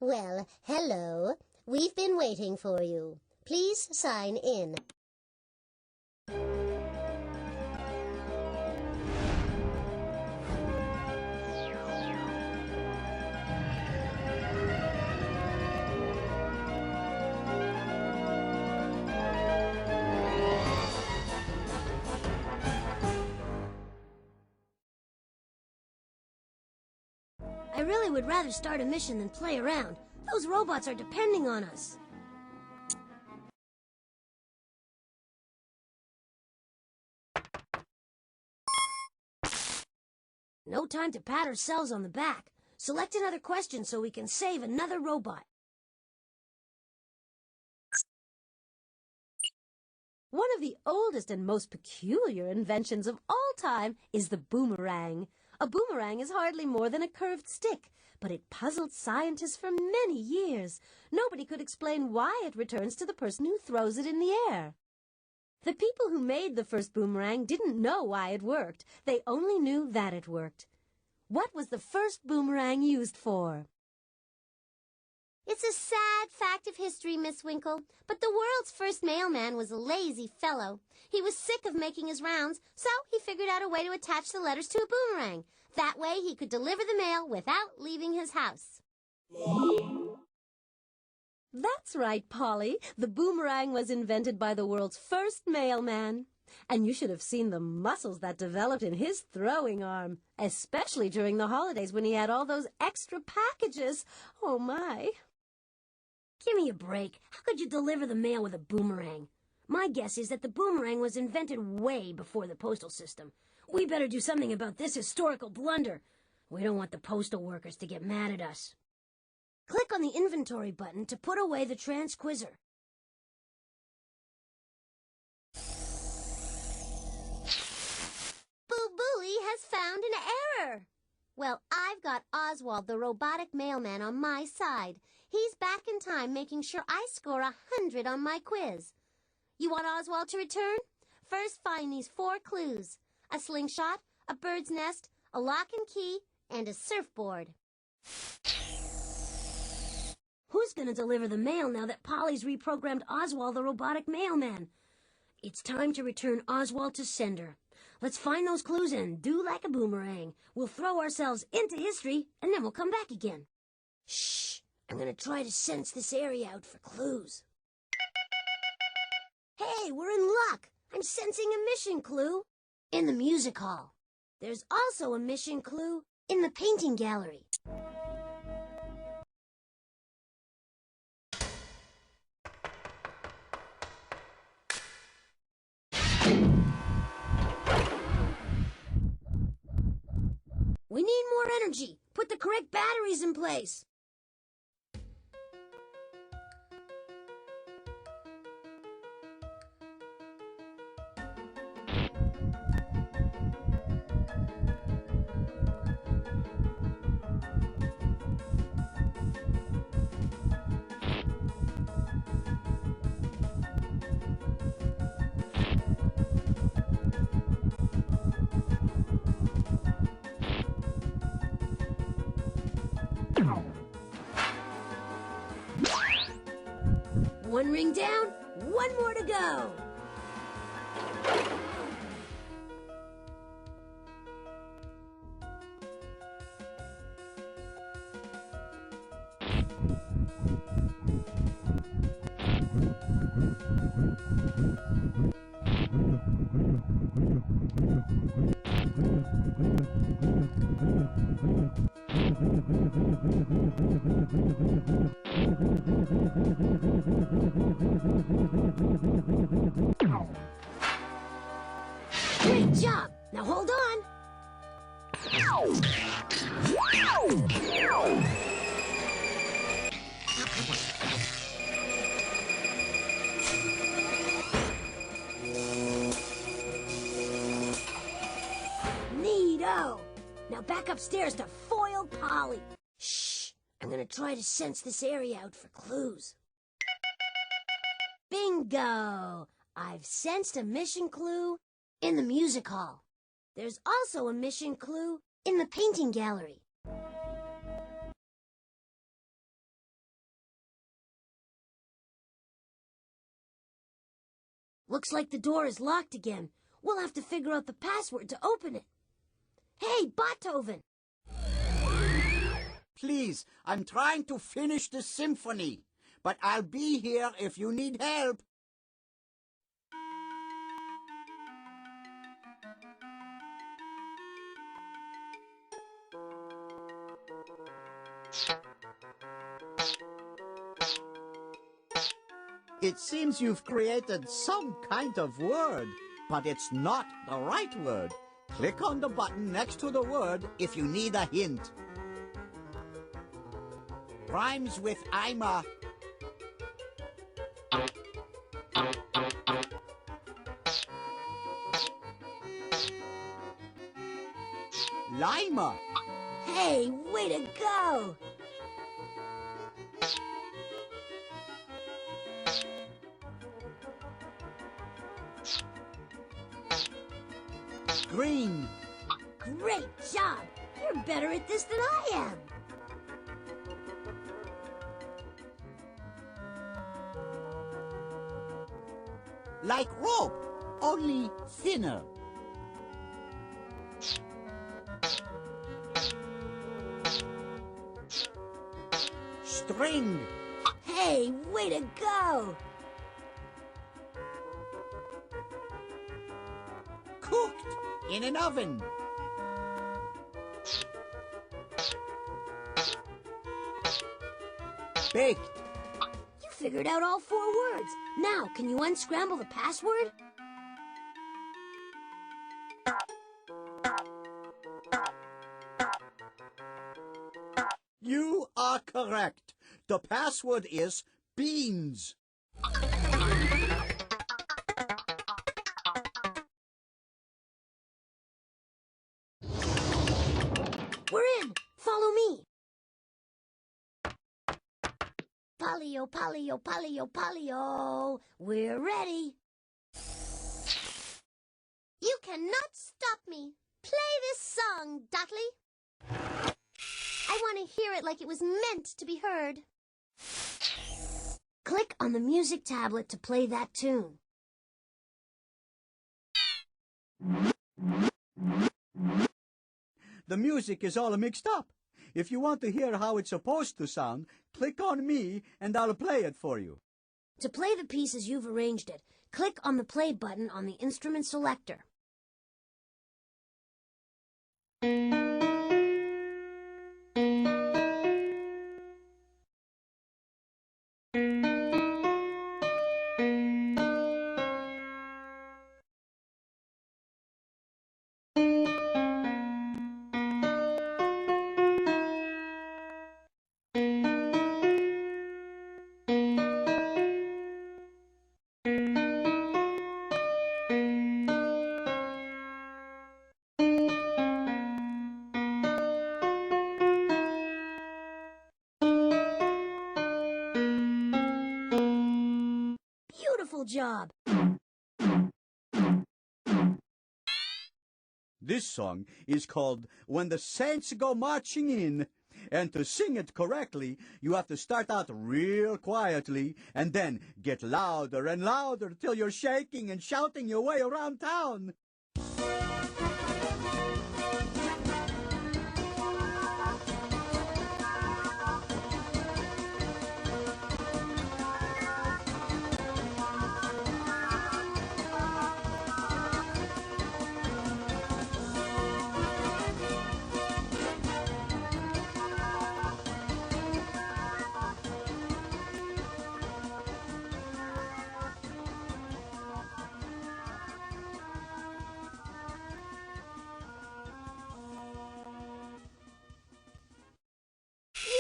Well, hello. We've been waiting for you. Please sign in. I really would rather start a mission than play around. Those robots are depending on us. No time to pat ourselves on the back. Select another question so we can save another robot. One of the oldest and most peculiar inventions of all time is the boomerang. A boomerang is hardly more than a curved stick, but it puzzled scientists for many years. Nobody could explain why it returns to the person who throws it in the air. The people who made the first boomerang didn't know why it worked. They only knew that it worked. What was the first boomerang used for? It's a sad fact of history, Miss Winkle, but the world's first mailman was a lazy fellow. He was sick of making his rounds, so he figured out a way to attach the letters to a boomerang. That way he could deliver the mail without leaving his house. That's right, Polly. The boomerang was invented by the world's first mailman. And you should have seen the muscles that developed in his throwing arm, especially during the holidays when he had all those extra packages. Oh, my. Give me a break. How could you deliver the mail with a boomerang? My guess is that the boomerang was invented way before the postal system. We better do something about this historical blunder. We don't want the postal workers to get mad at us. Click on the inventory button to put away the transquizzer. Boo-Booey has found an error. Well, I've got Oswald, the robotic mailman, on my side. He's back in time, making sure I score 100 on my quiz. You want Oswald to return? First, find these 4 clues: a slingshot, a bird's nest, a lock and key, and a surfboard. Who's going to deliver the mail now that Polly's reprogrammed Oswald, the robotic mailman? It's time to return Oswald to sender. Let's find those clues and do like a boomerang. We'll throw ourselves into history, and then we'll come back again. Shh! I'm going to try to sense this area out for clues. Hey, we're in luck! I'm sensing a mission clue in the music hall. There's also a mission clue in the painting gallery. We need more energy. Put the correct batteries in place. One ring down, one more to go. Great job! Now hold on! Neato! Now back upstairs to foil Polly. Shh! I'm gonna try to sense this area out for clues. Bingo! I've sensed a mission clue in the music hall. There's also a mission clue in the painting gallery. Looks like the door is locked again. We'll have to figure out the password to open it. Hey, Beethoven! Please, I'm trying to finish the symphony, but I'll be here if you need help. It seems you've created some kind of word, but it's not the right word. Click on the button next to the word if you need a hint. Rhymes with I'm a. Lima. Hey, way to go! Green. Great job! You're better at this than I am. Like rope, only thinner. String. Hey, way to go! Cooked in an oven. Baked. You figured out all 4 words. Now, can you unscramble the password? You are correct. The password is beans. We're in. Follow me. Polly-o, Polly-o, Polly-o, Polly-o. We're ready. You cannot stop me. Play this song, Botley. I want to hear it like it was meant to be heard. Click on the music tablet to play that tune. The music is all mixed up. If you want to hear how it's supposed to sound, click on me and I'll play it for you. To play the piece as you've arranged it, click on the play button on the instrument selector. Beautiful job! This song is called When the Saints Go Marching In. And to sing it correctly, you have to start out real quietly and then get louder and louder till you're shaking and shouting your way around town.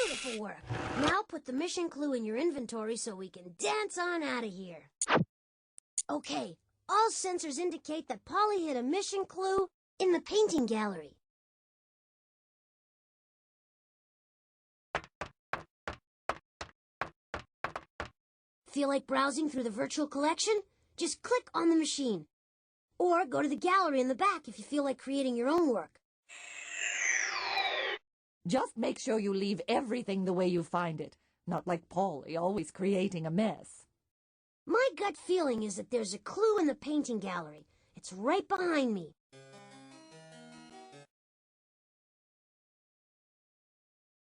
Beautiful work. Now put the mission clue in your inventory so we can dance on out of here. Okay, all sensors indicate that Polly hid a mission clue in the painting gallery. Feel like browsing through the virtual collection? Just click on the machine. Or go to the gallery in the back if you feel like creating your own work. Just make sure you leave everything the way you find it, not like Polly, always creating a mess. My gut feeling is that there's a clue in the painting gallery. It's right behind me.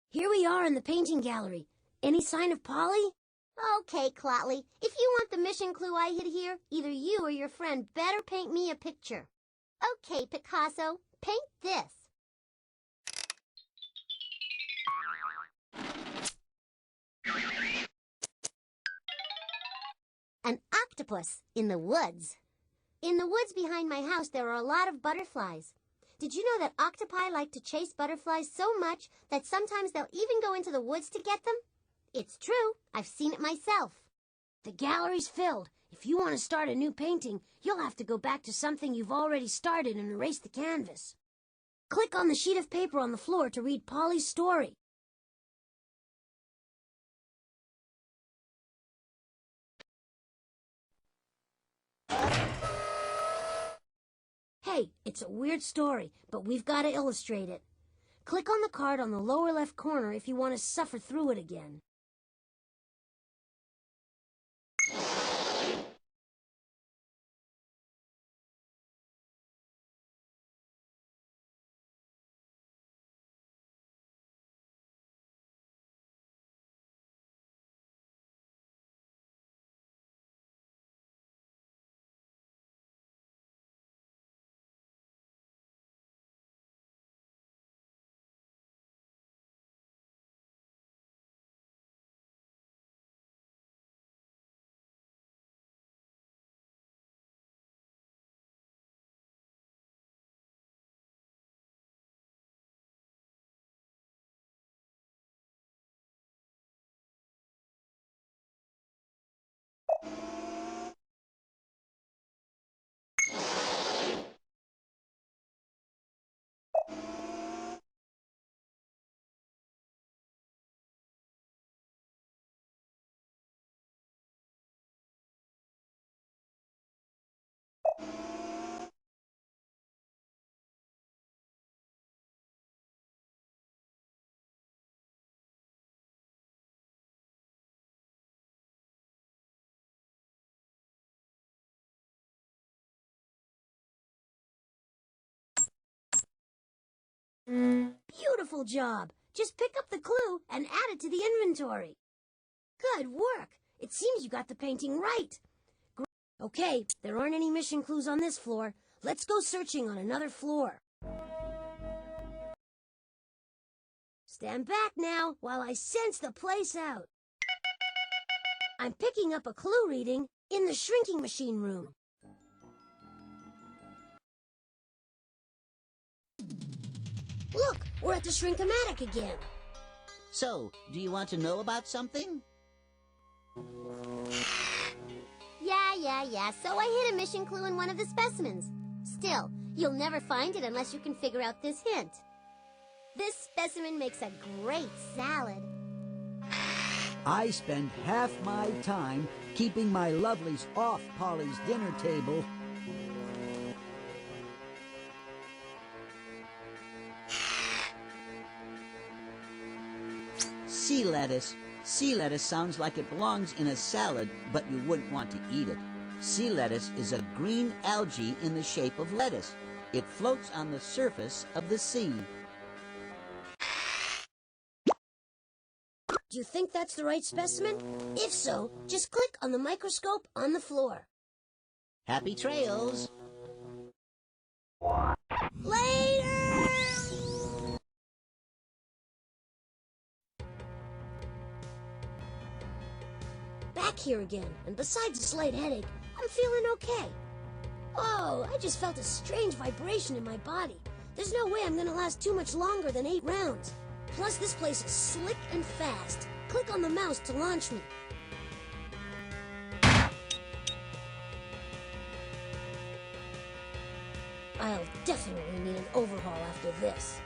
Here we are in the painting gallery. Any sign of Polly? Okay, Clotley, if you want the mission clue I hid here, either you or your friend better paint me a picture. Okay, Picasso, paint this. An octopus in the woods. In the woods behind my house, there are a lot of butterflies. Did you know that octopi like to chase butterflies so much that sometimes they'll even go into the woods to get them? It's true. I've seen it myself. The gallery's filled. If you want to start a new painting, you'll have to go back to something you've already started and erase the canvas. Click on the sheet of paper on the floor to read Polly's story. Hey, it's a weird story, but we've got to illustrate it. Click on the card on the lower left corner if you want to suffer through it again. Beautiful job. Just pick up the clue and add it to the inventory. Good work. It seems you got the painting right. Okay, there aren't any mission clues on this floor. Let's go searching on another floor. Stand back now while I sense the place out. I'm picking up a clue reading in the shrinking machine room. Look, we're at the Shrink-O-Matic again. So, do you want to know about something? Yeah. So I hid a mission clue in one of the specimens. Still, you'll never find it unless you can figure out this hint. This specimen makes a great salad. I spend half my time keeping my lovelies off Polly's dinner table. Sea lettuce. Sea lettuce sounds like it belongs in a salad, but you wouldn't want to eat it. Sea lettuce is a green algae in the shape of lettuce. It floats on the surface of the sea. Do you think that's the right specimen? If so, just click on the microscope on the floor. Happy trails! Later! Back here again, and besides a slight headache, I'm feeling okay. Oh, I just felt a strange vibration in my body. There's no way I'm gonna last too much longer than 8 rounds. Plus, this place is slick and fast. Click on the mouse to launch me. I'll definitely need an overhaul after this.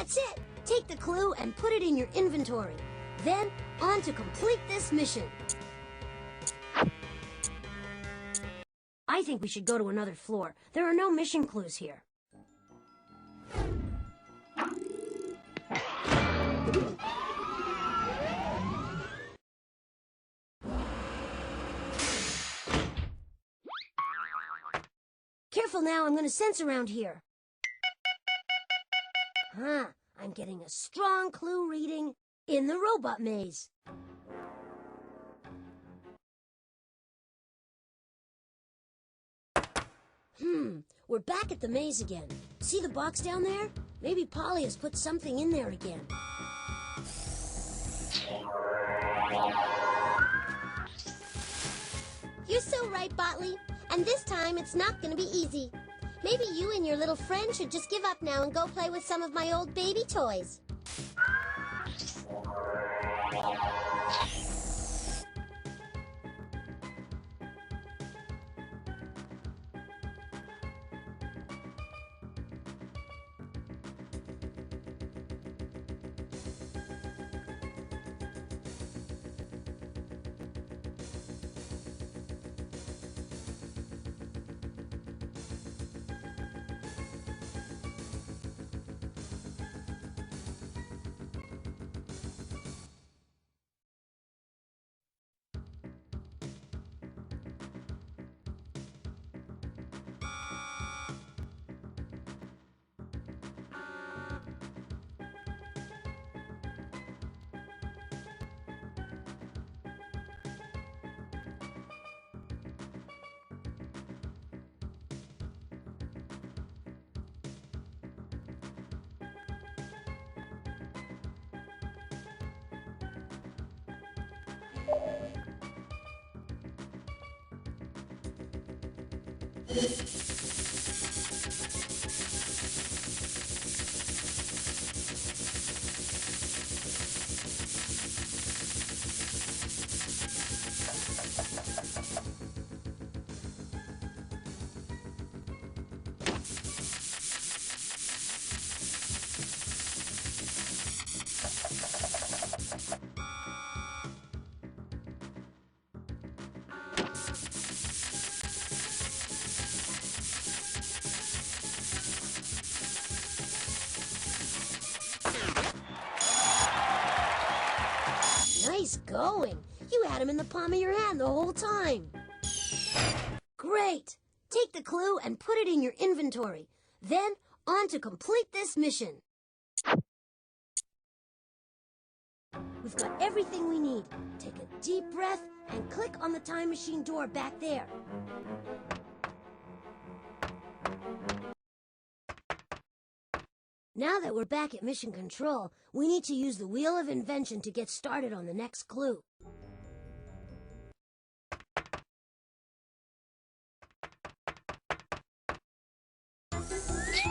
That's it! Take the clue and put it in your inventory. Then, on to complete this mission. I think we should go to another floor. There are no mission clues here. Careful now, I'm going to sense around here. I'm getting a strong clue reading in the robot maze. We're back at the maze again. See the box down there? Maybe Polly has put something in there again. You're so right, Botley. And this time, it's not going to be easy. Maybe you and your little friend should just give up now and go play with some of my old baby toys. Nice going. You had him in the palm of your hand the whole time. Great. Take the clue and put it in your inventory. Then, on to complete this mission. We've got everything we need. Take a deep breath and click on the time machine door back there. Now that we're back at Mission Control, we need to use the Wheel of Invention to get started on the next clue.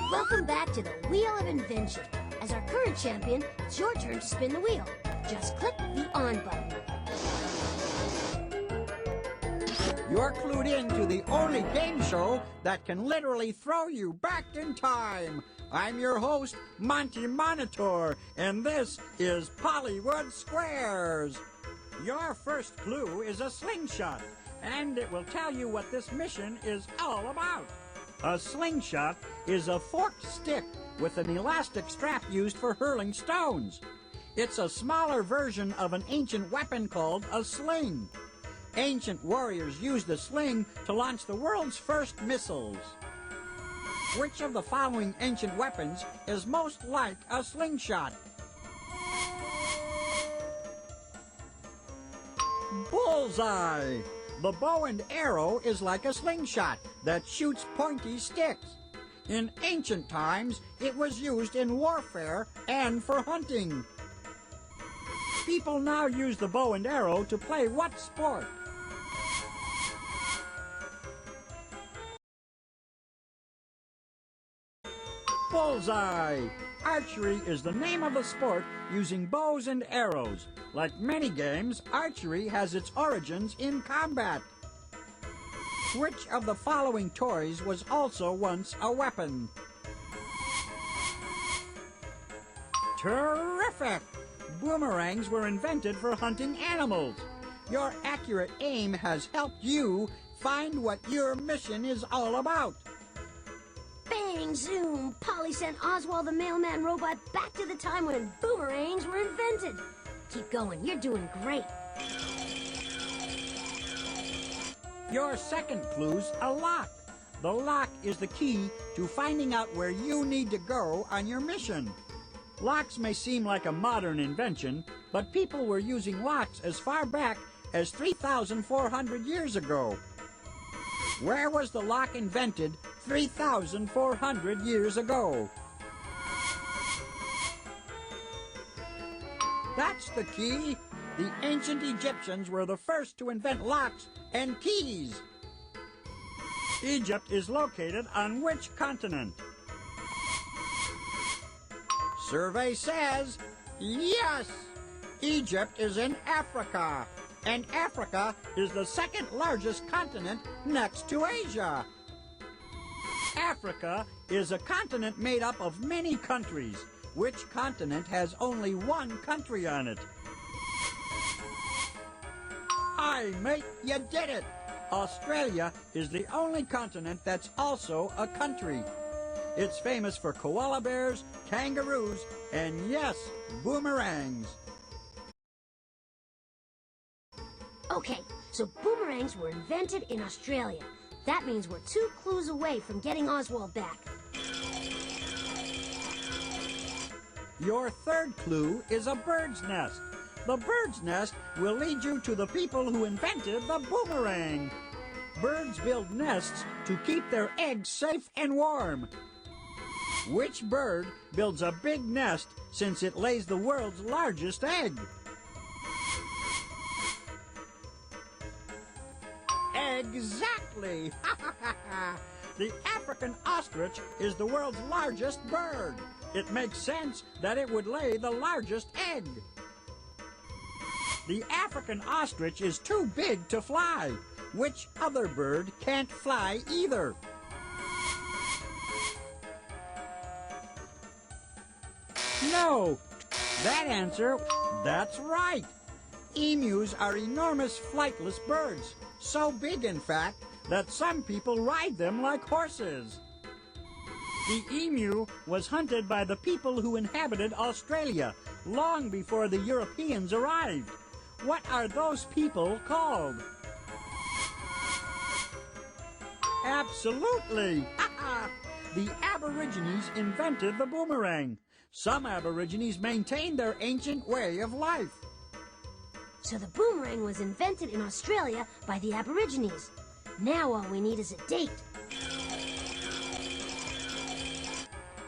Welcome back to the Wheel of Invention. As our current champion, it's your turn to spin the wheel. Just click the on button. You're clued in to the only game show that can literally throw you back in time. I'm your host, Monty Monitor, and this is Pollywood Squares. Your first clue is a slingshot, and it will tell you what this mission is all about. A slingshot is a forked stick with an elastic strap used for hurling stones. It's a smaller version of an ancient weapon called a sling. Ancient warriors used the sling to launch the world's first missiles. Which of the following ancient weapons is most like a slingshot? Bullseye! The bow and arrow is like a slingshot that shoots pointy sticks. In ancient times, it was used in warfare and for hunting. People now use the bow and arrow to play what sport? Bullseye! Archery is the name of a sport using bows and arrows. Like many games, archery has its origins in combat. Which of the following toys was also once a weapon? Terrific! Boomerangs were invented for hunting animals. Your accurate aim has helped you find what your mission is all about. Bang, zoom! Polly sent Oswald the mailman robot back to the time when boomerangs were invented. Keep going, you're doing great. Your second clue's a lock. The lock is the key to finding out where you need to go on your mission. Locks may seem like a modern invention, but people were using locks as far back as 3,400 years ago. Where was the lock invented 3,400 years ago? That's the key. The ancient Egyptians were the first to invent locks and keys. Egypt is located on which continent? Survey says yes. Egypt is in Africa, and Africa is the second largest continent next to Asia. Africa is a continent made up of many countries. Which continent has only one country on it? Aye, mate, you did it! Australia is the only continent that's also a country. It's famous for koala bears, kangaroos, and yes, boomerangs. Okay, so boomerangs were invented in Australia. That means we're 2 clues away from getting Oswald back. Your third clue is a bird's nest. The bird's nest will lead you to the people who invented the boomerang. Birds build nests to keep their eggs safe and warm. Which bird builds a big nest since it lays the world's largest egg? Exactly! The African ostrich is the world's largest bird. It makes sense that it would lay the largest egg. The African ostrich is too big to fly. Which other bird can't fly either? No! That answer, that's right. Emus are enormous flightless birds. So big, in fact, that some people ride them like horses. The emu was hunted by the people who inhabited Australia long before the Europeans arrived. What are those people called? Absolutely! The Aborigines invented the boomerang. Some Aborigines maintained their ancient way of life. So the boomerang was invented in Australia by the Aborigines. Now all we need is a date.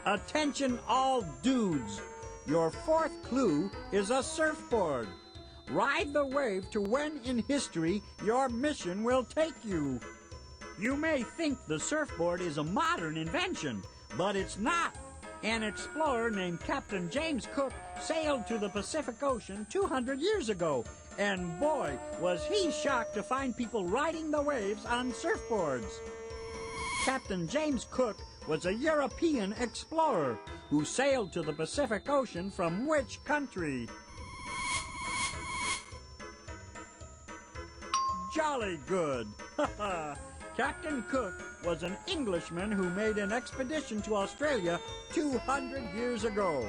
Attention all dudes! Your fourth clue is a surfboard. Ride the wave to when in history your mission will take you. You may think the surfboard is a modern invention, but it's not. An explorer named Captain James Cook sailed to the Pacific Ocean 200 years ago, and boy, was he shocked to find people riding the waves on surfboards. Captain James Cook was a European explorer who sailed to the Pacific Ocean from which country? Jolly good! Captain Cook was an Englishman who made an expedition to Australia 200 years ago.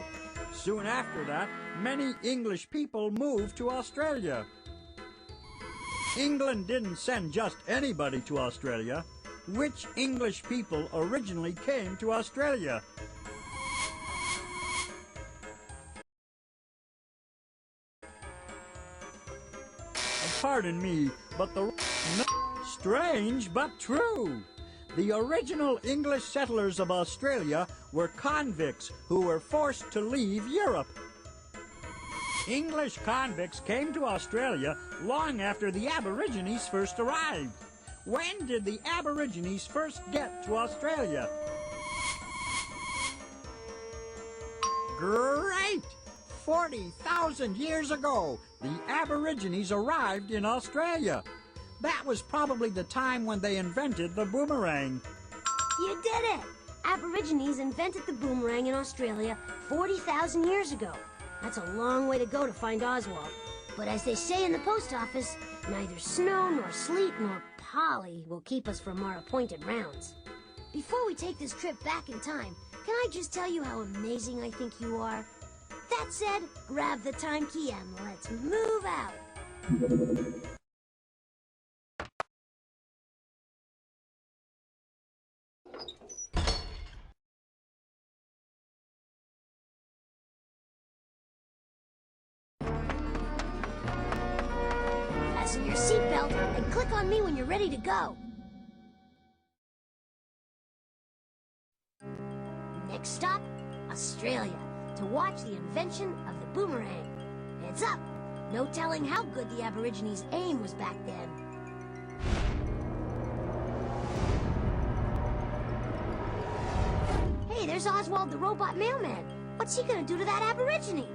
Soon after that, many English people moved to Australia. England didn't send just anybody to Australia. Which English people originally came to Australia? Pardon me, but the... Strange but true. The original English settlers of Australia were convicts who were forced to leave Europe. English convicts came to Australia long after the Aborigines first arrived. When did the Aborigines first get to Australia? Great! 40,000 years ago, the Aborigines arrived in Australia. That was probably the time when they invented the boomerang. You did it! Aborigines invented the boomerang in Australia 40,000 years ago. That's a long way to go to find Oswald. But as they say in the post office, neither snow nor sleet nor Polly will keep us from our appointed rounds. Before we take this trip back in time, can I just tell you how amazing I think you are? That said, grab the time key and let's move out. Fasten your seatbelt and click on me when you're ready to go. Next stop, Australia, to watch the invention of the boomerang. Heads up! No telling how good the Aborigines' aim was back then. Hey, there's Oswald the robot mailman. What's he gonna do to that Aborigine?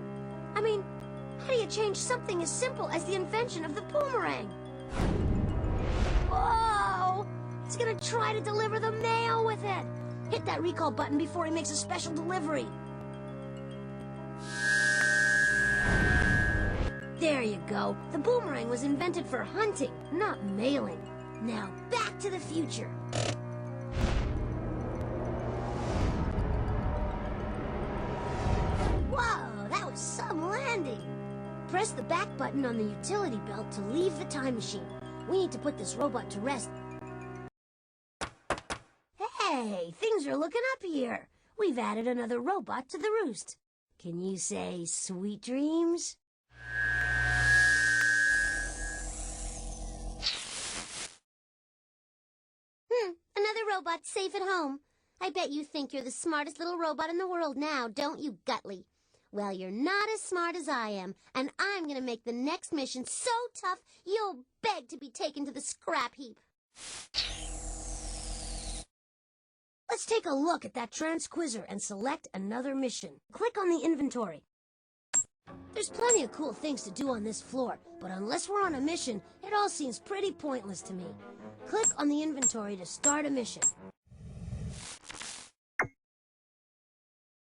I mean, how do you change something as simple as the invention of the boomerang? Whoa! He's gonna try to deliver the mail with it. Hit that recall button before he makes a special delivery. There you go. The boomerang was invented for hunting, not mailing. Now back to the future. Whoa, that was some landing. Press the back button on the utility belt to leave the time machine. We need to put this robot to rest. Hey, things are looking up here. We've added another robot to the roost. Can you say sweet dreams? Another robot safe at home. I bet you think you're the smartest little robot in the world now, don't you, Gutley? Well, you're not as smart as I am, and I'm gonna make the next mission so tough you'll beg to be taken to the scrap heap. Let's take a look at that transquizzer and select another mission. Click on the inventory. There's plenty of cool things to do on this floor, but unless we're on a mission, it all seems pretty pointless to me. Click on the inventory to start a mission.